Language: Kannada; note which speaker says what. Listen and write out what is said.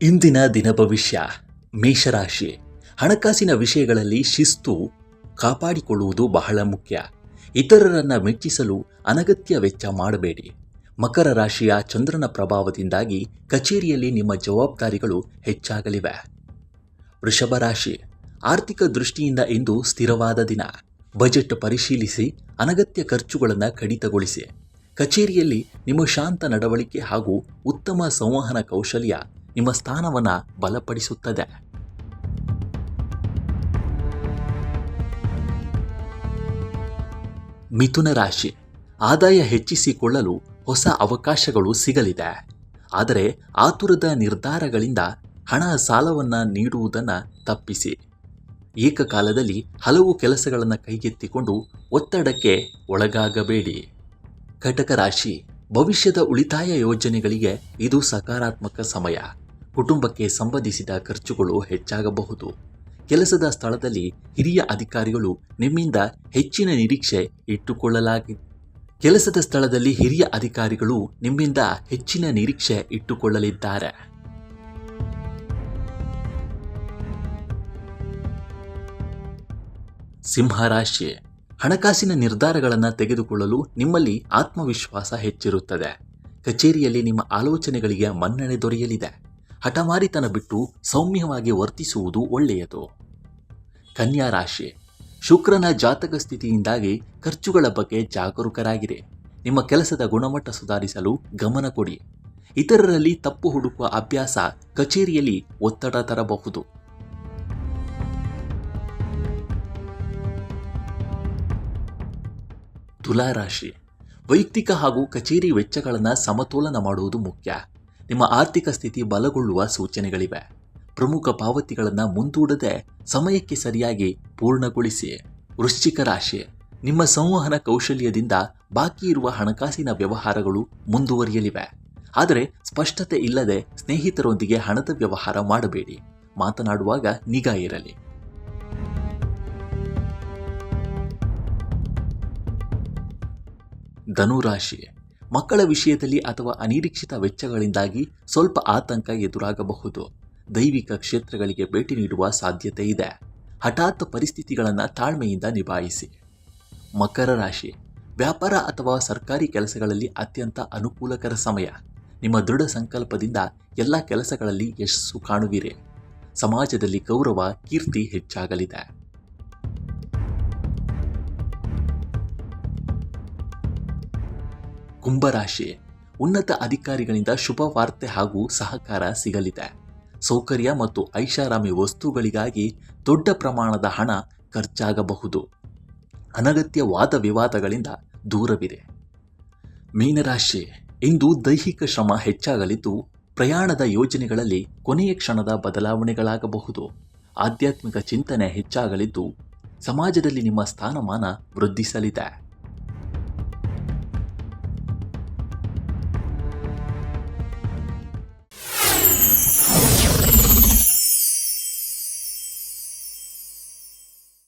Speaker 1: ಇಂದಿನ ದಿನ ಭವಿಷ್ಯ. ಮೇಷರಾಶಿ. ಹಣಕಾಸಿನ ವಿಷಯಗಳಲ್ಲಿ ಶಿಸ್ತು ಕಾಪಾಡಿಕೊಳ್ಳುವುದು ಬಹಳ ಮುಖ್ಯ. ಇತರರನ್ನ ಮೆಚ್ಚಿಸಲು ಅನಗತ್ಯ ವೆಚ್ಚ ಮಾಡಬೇಡಿ. ಮಕರ ರಾಶಿಯ ಚಂದ್ರನ ಪ್ರಭಾವದಿಂದಾಗಿ ಕಚೇರಿಯಲ್ಲಿ ನಿಮ್ಮ ಜವಾಬ್ದಾರಿಗಳು ಹೆಚ್ಚಾಗಲಿವೆ. ವೃಷಭ ರಾಶಿ. ಆರ್ಥಿಕ ದೃಷ್ಟಿಯಿಂದ ಇಂದು ಸ್ಥಿರವಾದ ದಿನ. ಬಜೆಟ್ ಪರಿಶೀಲಿಸಿ ಅನಗತ್ಯ ಖರ್ಚುಗಳನ್ನು ಕಡಿತಗೊಳಿಸಿ. ಕಚೇರಿಯಲ್ಲಿ ನಿಮ್ಮ ಶಾಂತ ನಡವಳಿಕೆ ಹಾಗೂ ಉತ್ತಮ ಸಂವಹನ ಕೌಶಲ್ಯ ನಿಮ್ಮ ಸ್ಥಾನವನ್ನು ಬಲಪಡಿಸುತ್ತದೆ. ಮಿಥುನ ರಾಶಿ. ಆದಾಯ ಹೆಚ್ಚಿಸಿಕೊಳ್ಳಲು ಹೊಸ ಅವಕಾಶಗಳು ಸಿಗಲಿದೆ. ಆದರೆ ಆತುರದ ನಿರ್ಧಾರಗಳಿಂದ ಹಣ ಸಾಲವನ್ನು ನೀಡುವುದನ್ನು ತಪ್ಪಿಸಿ. ಏಕಕಾಲದಲ್ಲಿ ಹಲವು ಕೆಲಸಗಳನ್ನು ಕೈಗೆತ್ತಿಕೊಂಡು ಒತ್ತಡಕ್ಕೆ ಒಳಗಾಗಬೇಡಿ. ಕಟಕ ರಾಶಿ. ಭವಿಷ್ಯದ ಉಳಿತಾಯ ಯೋಜನೆಗಳಿಗೆ ಇದು ಸಕಾರಾತ್ಮಕ ಸಮಯ. ಕುಟುಂಬಕ್ಕೆ ಸಂಬಂಧಿಸಿದ ಖರ್ಚುಗಳು ಹೆಚ್ಚಾಗಬಹುದು. ಕೆಲಸದ ಸ್ಥಳದಲ್ಲಿ ಹಿರಿಯ ಅಧಿಕಾರಿಗಳು ನಿಮ್ಮಿಂದ ಹೆಚ್ಚಿನ ನಿರೀಕ್ಷೆ ಇಟ್ಟುಕೊಳ್ಳಲಿದ್ದಾರೆ. ಸಿಂಹರಾಶಿ. ಹಣಕಾಸಿನ ನಿರ್ಧಾರಗಳನ್ನು ತೆಗೆದುಕೊಳ್ಳಲು ನಿಮ್ಮಲ್ಲಿ ಆತ್ಮವಿಶ್ವಾಸ ಹೆಚ್ಚಿರುತ್ತದೆ. ಕಚೇರಿಯಲ್ಲಿ ನಿಮ್ಮ ಆಲೋಚನೆಗಳಿಗೆ ಮನ್ನಣೆ ದೊರೆಯಲಿದೆ. ಹಠಮಾರಿತನ ಬಿಟ್ಟು ಸೌಮ್ಯವಾಗಿ ವರ್ತಿಸುವುದು ಒಳ್ಳೆಯದು. ಕನ್ಯಾ ರಾಶಿ. ಶುಕ್ರನ ಜಾತಕ ಸ್ಥಿತಿಯಿಂದಾಗಿ ಖರ್ಚುಗಳ ಬಗ್ಗೆ ಜಾಗರೂಕರಾಗಿರಿ. ನಿಮ್ಮ ಕೆಲಸದ ಗುಣಮಟ್ಟ ಸುಧಾರಿಸಲು ಗಮನ ಕೊಡಿ. ಇತರರಲ್ಲಿ ತಪ್ಪು ಹುಡುಕುವ ಅಭ್ಯಾಸ ಕಚೇರಿಯಲ್ಲಿ ಒತ್ತಡ ತರಬಹುದು. ತುಲಾ ರಾಶಿ. ವೈಯಕ್ತಿಕ ಹಾಗೂ ಕಚೇರಿ ವೆಚ್ಚಗಳನ್ನು ಸಮತೋಲನ ಮಾಡುವುದು ಮುಖ್ಯ. ನಿಮ್ಮ ಆರ್ಥಿಕ ಸ್ಥಿತಿ ಬಲಗೊಳ್ಳುವ ಸೂಚನೆಗಳಿವೆ. ಪ್ರಮುಖ ಪಾವತಿಗಳನ್ನು ಮುಂದೂಡದೆ ಸಮಯಕ್ಕೆ ಸರಿಯಾಗಿ ಪೂರ್ಣಗೊಳಿಸಿ. ವೃಶ್ಚಿಕ ರಾಶಿ. ನಿಮ್ಮ ಸಂವಹನ ಕೌಶಲ್ಯದಿಂದ ಬಾಕಿ ಇರುವ ಹಣಕಾಸಿನ ವ್ಯವಹಾರಗಳು ಮುಂದುವರಿಯಲಿವೆ. ಆದರೆ ಸ್ಪಷ್ಟತೆ ಇಲ್ಲದೆ ಸ್ನೇಹಿತರೊಂದಿಗೆ ಹಣದ ವ್ಯವಹಾರ ಮಾಡಬೇಡಿ. ಮಾತನಾಡುವಾಗ ನಿಗಾ ಇರಲಿ. ಧನುರಾಶಿ. ಮಕ್ಕಳ ವಿಷಯದಲ್ಲಿ ಅಥವಾ ಅನಿರೀಕ್ಷಿತ ವೆಚ್ಚಗಳಿಂದಾಗಿ ಸ್ವಲ್ಪ ಆತಂಕ ಎದುರಾಗಬಹುದು. ದೈವಿಕ ಕ್ಷೇತ್ರಗಳಿಗೆ ಭೇಟಿ ನೀಡುವ ಸಾಧ್ಯತೆ ಇದೆ. ಹಠಾತ್ ಪರಿಸ್ಥಿತಿಗಳನ್ನು ತಾಳ್ಮೆಯಿಂದ ನಿಭಾಯಿಸಿ. ಮಕರ ರಾಶಿ. ವ್ಯಾಪಾರ ಅಥವಾ ಸರ್ಕಾರಿ ಕೆಲಸಗಳಲ್ಲಿ ಅತ್ಯಂತ ಅನುಕೂಲಕರ ಸಮಯ. ನಿಮ್ಮ ದೃಢ ಸಂಕಲ್ಪದಿಂದ ಎಲ್ಲ ಕೆಲಸಗಳಲ್ಲಿ ಯಶಸ್ಸು ಕಾಣುವಿರಿ. ಸಮಾಜದಲ್ಲಿ ಗೌರವ ಕೀರ್ತಿ ಹೆಚ್ಚಾಗಲಿದೆ. ಕುಂಭರಾಶಿ. ಉನ್ನತ ಅಧಿಕಾರಿಗಳಿಂದ ಶುಭ ವಾರ್ತೆ ಹಾಗೂ ಸಹಕಾರ ಸಿಗಲಿದೆ. ಸೌಕರ್ಯ ಮತ್ತು ಐಷಾರಾಮಿ ವಸ್ತುಗಳಿಗಾಗಿ ದೊಡ್ಡ ಪ್ರಮಾಣದ ಹಣ ಖರ್ಚಾಗಬಹುದು. ಅನಗತ್ಯ ವಾದ ವಿವಾದಗಳಿಂದ ದೂರವಿದೆ. ಮೀನರಾಶಿ. ಇಂದು ದೈಹಿಕ ಶ್ರಮ ಹೆಚ್ಚಾಗಲಿದ್ದು ಪ್ರಯಾಣದ ಯೋಜನೆಗಳಲ್ಲಿ ಕೊನೆಯ ಕ್ಷಣದ ಬದಲಾವಣೆಗಳಾಗಬಹುದು. ಆಧ್ಯಾತ್ಮಿಕ ಚಿಂತನೆ ಹೆಚ್ಚಾಗಲಿದ್ದು ಸಮಾಜದಲ್ಲಿ ನಿಮ್ಮ ಸ್ಥಾನಮಾನ ವೃದ್ಧಿಸಲಿದೆ.